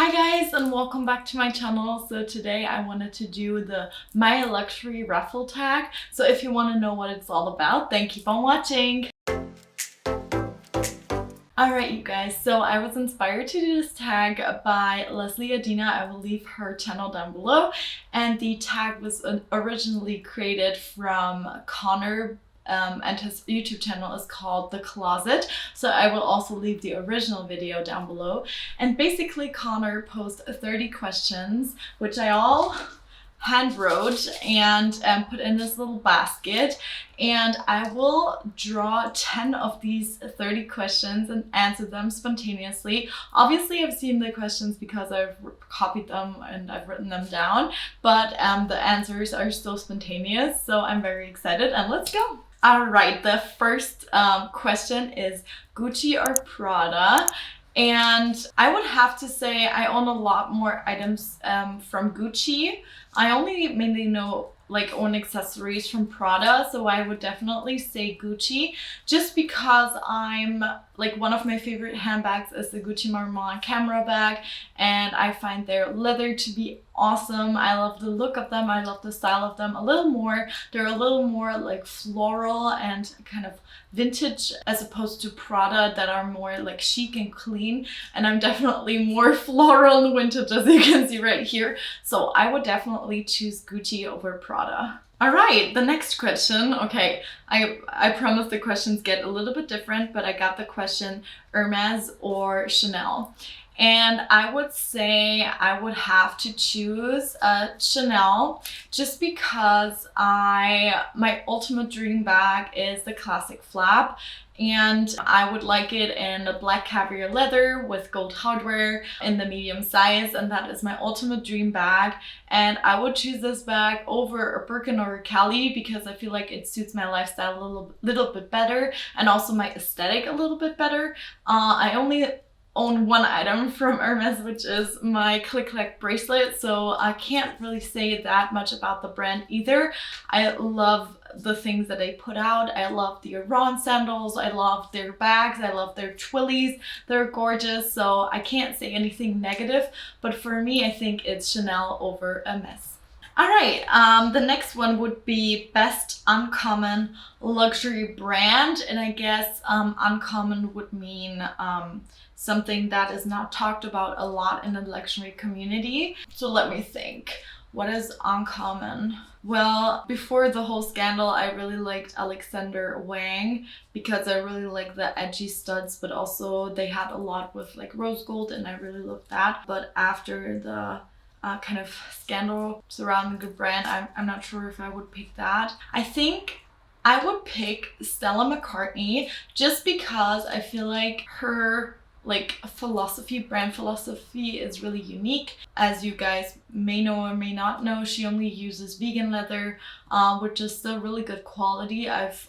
Hi guys, and welcome back to my channel. So today I wanted to do the My Luxury Raffle tag. So if you want to know what it's all about, then keep on watching. Alright you guys, so I was inspired to do this tag by Leslie Adina. I will leave her channel down below, and the tag was originally created from Connor, and his YouTube channel is called The Closet. So I will also leave the original video down below. And basically Connor posed 30 questions, which I all hand wrote and put in this little basket, and I will draw 10 of these 30 questions and answer them spontaneously. Obviously I've seen the questions because I've copied them and I've written them down, but the answers are still spontaneous, so I'm very excited, and let's go. Alright, the first question is Gucci or Prada? And I would have to say I own a lot more items from Gucci. I only mainly own accessories from Prada, so I would definitely say Gucci, just because I'm one of my favorite handbags is the Gucci Marmont camera bag, and I find their leather to be awesome. I love the look of them, I love the style of them a little more. They're a little more like floral and kind of vintage, as opposed to Prada that are more like chic and clean, and I'm definitely more floral and vintage, as you can see right here. So I would definitely choose Gucci over Prada. Alright, the next question. Okay, I promise the questions get a little bit different, but I got the question Hermès or Chanel. And I would say I would have to choose Chanel, just because my ultimate dream bag is the classic flap, and I would like it in a black caviar leather with gold hardware in the medium size, and that is my ultimate dream bag. And I would choose this bag over a Birkin or a Cali because I feel like it suits my lifestyle a little bit better, and also my aesthetic a little bit better. I only own one item from Hermes, which is my click-clack bracelet, so I can't really say that much about the brand either. I love the things that they put out. I love the Iran sandals, I love their bags, I love their twillies. They're gorgeous, so I can't say anything negative, but for me I think it's Chanel over Hermes. Alright, the next one would be best uncommon luxury brand, and I guess uncommon would mean something that is not talked about a lot in the luxury community. So let me think. What is uncommon? Well, before the whole scandal, I really liked Alexander Wang because I really like the edgy studs, but also they had a lot with like rose gold, and I really loved that. But after the kind of scandal surrounding the brand, I'm not sure if I would pick that. I think I would pick Stella McCartney, just because I feel like her brand philosophy is really unique. As you guys may know or may not know, she only uses vegan leather, which is still really good quality. I've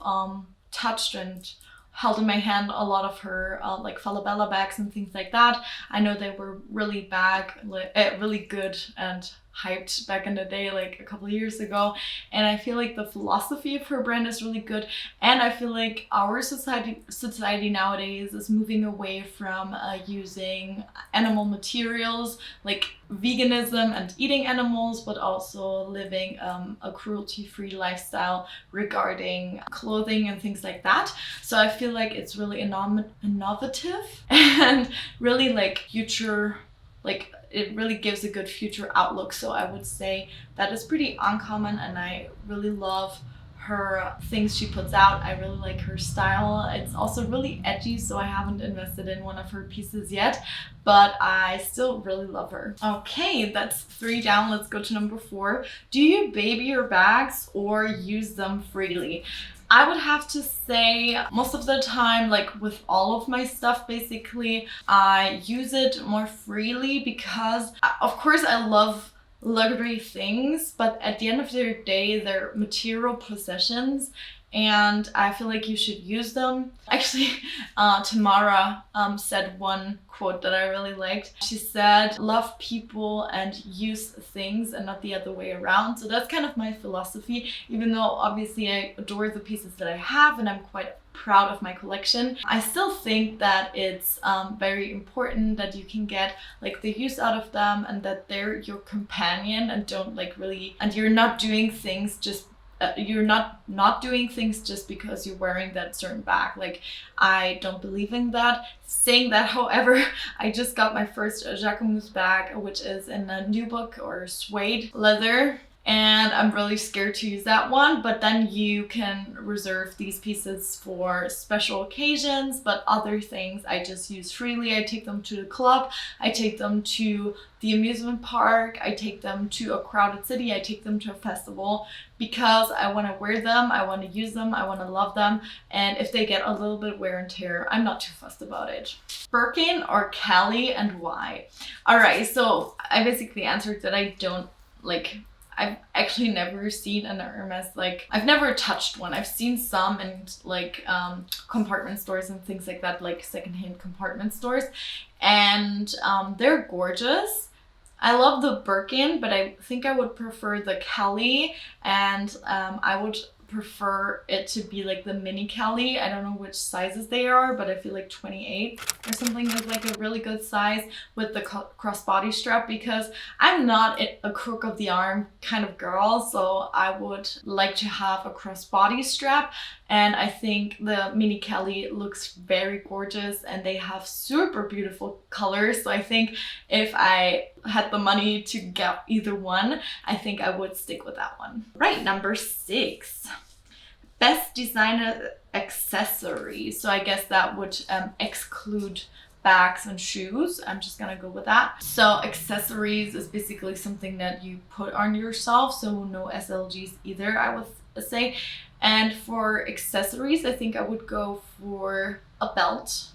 touched and held in my hand a lot of her Falabella bags and things like that. I know they were really good and hyped back in the day, like a couple of years ago, and I feel like the philosophy of her brand is really good, and I feel like our society nowadays is moving away from using animal materials, like veganism and eating animals, but also living a cruelty-free lifestyle regarding clothing and things like that. So I feel like it's really innovative and really future, it really gives a good future outlook. So I would say that is pretty uncommon, and I really love her things she puts out. I really like her style. It's also really edgy, so I haven't invested in one of her pieces yet, but I still really love her. Okay, that's 3 down. Let's go to number 4. Do you baby your bags or use them freely? I would have to say most of the time, with all of my stuff, basically, I use it more freely because, of course, I love luxury things, but at the end of the day, they're material possessions, and I feel like you should use them. Actually, Tamara said one quote that I really liked. She said, love people and use things and not the other way around. So that's kind of my philosophy, even though obviously I adore the pieces that I have and I'm quite proud of my collection. I still think that it's very important that you can get like the use out of them and that they're your companion and don't like really, and you're not doing things just you're not doing things just because you're wearing that certain bag. Like, I don't believe in that. Saying that, however, I just got my first Jacquemus bag, which is in a nubuck or suede leather, and I'm really scared to use that one. But then you can reserve these pieces for special occasions, but other things I just use freely. I take them to the club, I take them to the amusement park, I take them to a crowded city, I take them to a festival, because I want to wear them, I want to use them, I want to love them, and if they get a little bit wear and tear, I'm not too fussed about it. Birkin or Cali, and why? Alright, so I basically answered that I don't like. I've actually never seen an Hermes, like, I've never touched one. I've seen some in like compartment stores and things like that, like secondhand compartment stores, and they're gorgeous. I love the Birkin, but I think I would prefer the Cali, and I would prefer it to be like the mini Cali. I don't know which sizes they are, but I feel like 28 or something is like a really good size with the crossbody strap, because I'm not a crook of the arm kind of girl, so I would like to have a crossbody strap. And I think the mini Cali looks very gorgeous, and they have super beautiful colors. So I think if I had the money to get either one, I think I would stick with that one. Right, number 6. Best designer accessory. So I guess that would exclude bags and shoes. I'm just gonna go with that. So accessories is basically something that you put on yourself, so no SLGs either, I would say. And for accessories, I think I would go for a belt,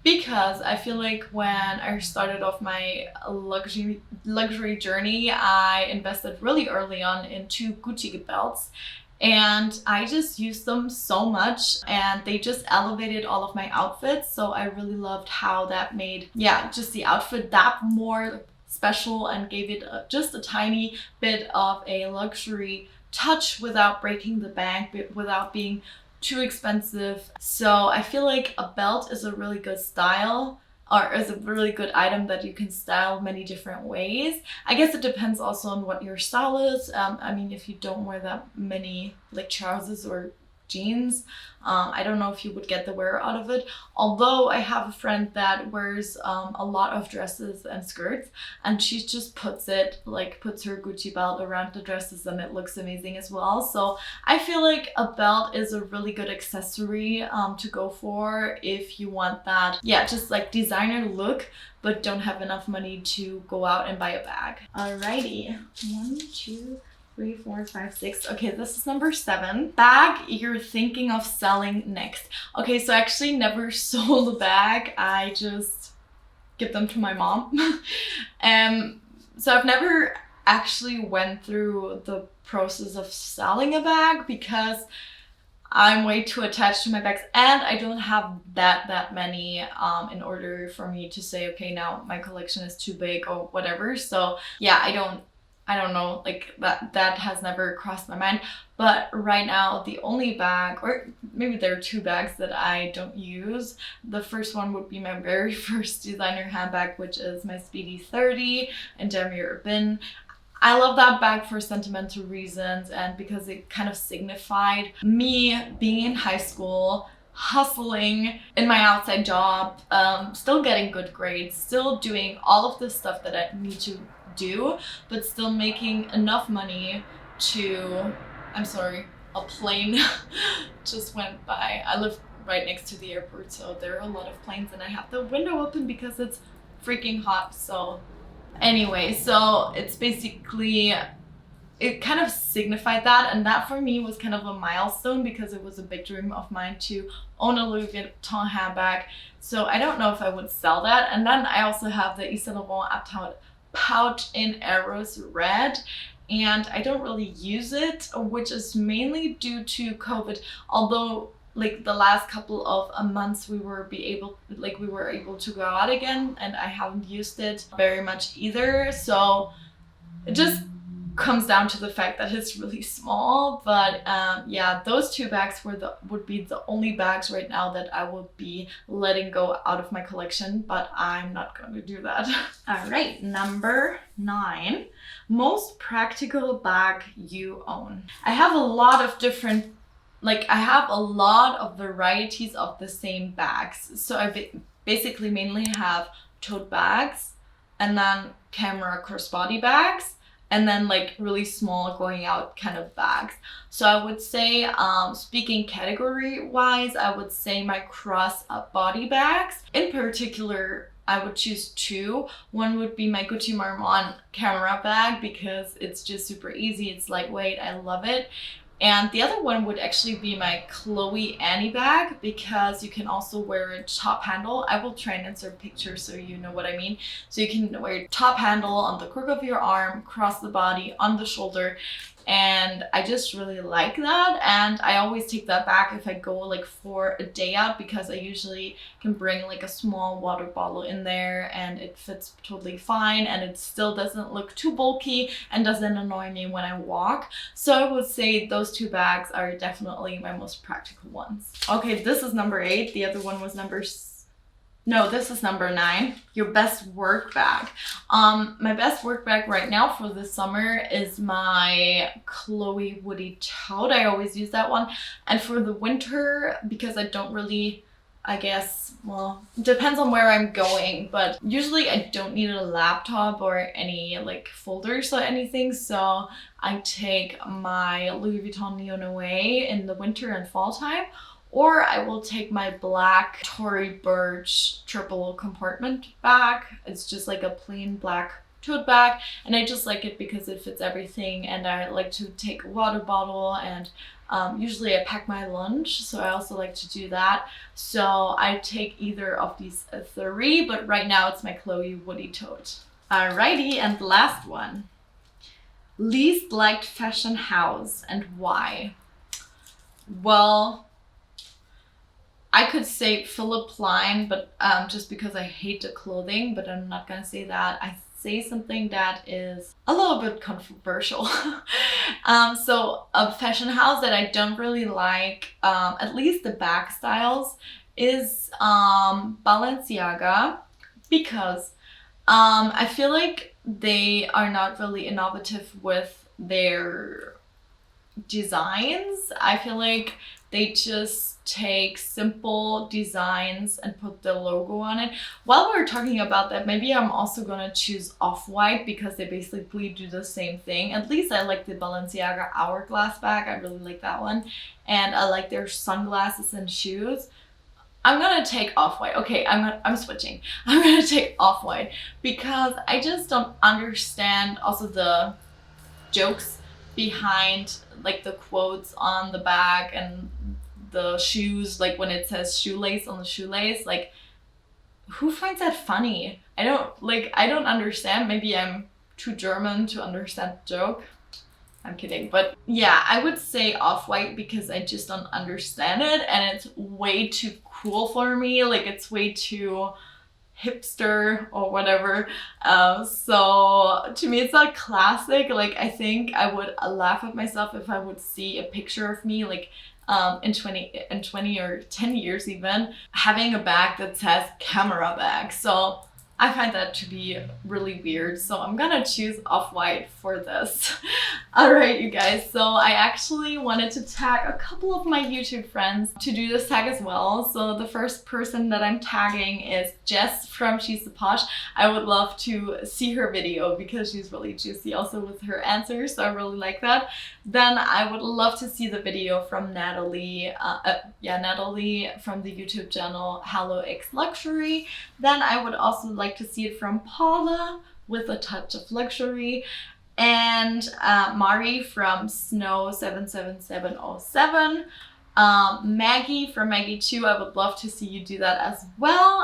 because I feel like when I started off my luxury journey, I invested really early on into Gucci belts, and I just used them so much, and they just elevated all of my outfits. So I really loved how that made, yeah, just the outfit that more special and gave it just a tiny bit of a luxury touch without breaking the bank, without being too expensive. So I feel like a belt is a really good style, or is a really good item that you can style many different ways. I guess it depends also on what your style is. I mean, if you don't wear that many like trousers or jeans, I don't know if you would get the wear out of it. Although I have a friend that wears a lot of dresses and skirts, and she just puts her Gucci belt around the dresses, and it looks amazing as well. So I feel like a belt is a really good accessory to go for if you want that, yeah, just like designer look, but don't have enough money to go out and buy a bag. Alrighty, 1, 2, 3, 4, 5, 6. Okay, this is number 7. Bag you're thinking of selling next. Okay, so I actually never sold a bag. I just give them to my mom. So I've never actually went through the process of selling a bag, because I'm way too attached to my bags, and I don't have that many in order for me to say, okay, now my collection is too big or whatever. So yeah, I don't know, like that has never crossed my mind. But right now, the only bag, or maybe there are 2 bags that I don't use. The first one would be my very first designer handbag, which is my Speedy 30 in Damier Ebene. I love that bag for sentimental reasons, and because it kind of signified me being in high school, hustling in my outside job, still getting good grades, still doing all of the stuff that I need to do, but still making enough money to, I'm sorry, a plane just went by. I live right next to the airport, so there are a lot of planes, and I have the window open because it's freaking hot. So anyway, so it's basically, it kind of signified that, and that for me was kind of a milestone, because it was a big dream of mine to own a Louis Vuitton handbag. So I don't know if I would sell that. And then I also have the Yves Saint Laurent Uptown pouch in Eros Red, and I don't really use it, which is mainly due to COVID. Although like the last couple of months we were able to go out again, and I haven't used it very much either. So just comes down to the fact that it's really small. But yeah, those two bags would be the only bags right now that I would be letting go out of my collection, but I'm not going to do that. All right, number 9, most practical bag you own. I have a lot of different, like I have a lot of varieties of the same bags. So I basically mainly have tote bags, and then camera crossbody bags, and then like really small going out kind of bags. So I would say, speaking category wise, I would say my cross body bags. In particular, I would choose 2. One would be my Gucci Marmont camera bag because it's just super easy. It's lightweight. I love it. And the other one would actually be my Chloe Annie bag because you can also wear a top handle. I will try and insert pictures so you know what I mean. So you can wear top handle on the crook of your arm, across the body, on the shoulder. And I just really like that, and I always take that back if I go like for a day out because I usually can bring like a small water bottle in there and it fits totally fine, and it still doesn't look too bulky and doesn't annoy me when I walk. So I would say those 2 bags are definitely my most practical ones. Okay, this is number 8. The other one was this is number 9. Your best work bag. My best work bag right now for the summer is my Chloe Woody Tote. I always use that one. And for the winter, because I don't really, I guess, well, it depends on where I'm going, but usually I don't need a laptop or any like folders or anything. So I take my Louis Vuitton Neon away in the winter and fall time. Or I will take my black Tory Burch triple compartment bag. It's just like a plain black tote bag, and I just like it because it fits everything, and I like to take a water bottle, and usually I pack my lunch, so I also like to do that. So I take either of these 3, but right now it's my Chloe Woody Tote. Alrighty, and last one. Least liked fashion house and why? Well, I could say Philipp Plein, but just because I hate the clothing, but I'm not gonna say that. I say something that is a little bit controversial. So a fashion house that I don't really like, at least the bag styles, is Balenciaga, because I feel like they are not really innovative with their designs. I feel like they just take simple designs and put the logo on it. While we're talking about that, maybe I'm also gonna choose Off-White because they basically do the same thing. At least I like the Balenciaga Hourglass bag. I really like that one. And I like their sunglasses and shoes. I'm gonna take Off-White. Okay, I'm switching. I'm gonna take Off-White because I just don't understand also the jokes behind like the quotes on the bag and the shoes, like when it says shoelace on the shoelace. Like, who finds that funny? I don't understand. Maybe I'm too German to understand the joke. I'm kidding, but yeah, I would say Off-White because I just don't understand it, and it's way too cool for me. Like, it's way too hipster or whatever. So to me it's not classic. Like, I think I would laugh at myself if I would see a picture of me like in 20 or 10 years even having a bag that says camera bag. So I find that to be really weird, so I'm gonna choose Off-White for this. Alright, you guys, so I actually wanted to tag a couple of my YouTube friends to do this tag as well. So the first person that I'm tagging is Jess from She's the Posh. I would love to see her video because she's really juicy also with her answers, so I really like that. Then I would love to see the video from Natalie, Natalie from the YouTube channel Hello X Luxury. Then I would also like to see it from Paula with a touch of luxury, and Mari from Snow77707, Maggie from Maggie2. I would love to see you do that as well.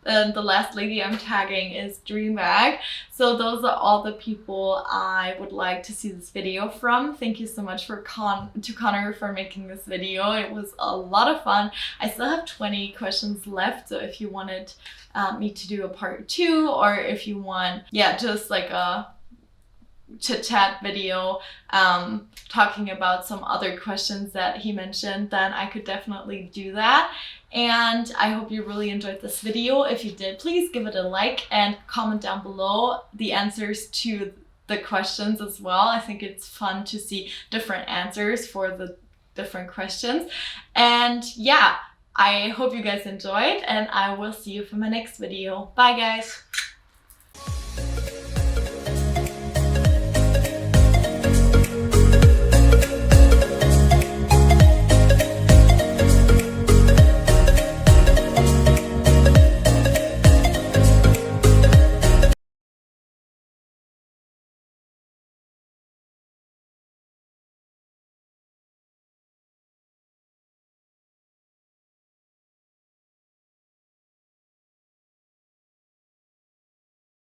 And the last lady I'm tagging is Dreambag. So those are all the people I would like to see this video from. Thank you so much to Connor for making this video. It was a lot of fun. I still have 20 questions left, so if you wanted me to do a part 2, or if you want, just like a chit chat video talking about some other questions that he mentioned, then I could definitely do that. And I hope you really enjoyed this video. If you did, please give it a like and comment down below the answers to the questions as well. I think it's fun to see different answers for the different questions. And yeah, I hope you guys enjoyed, and I will see you for my next video. Bye guys!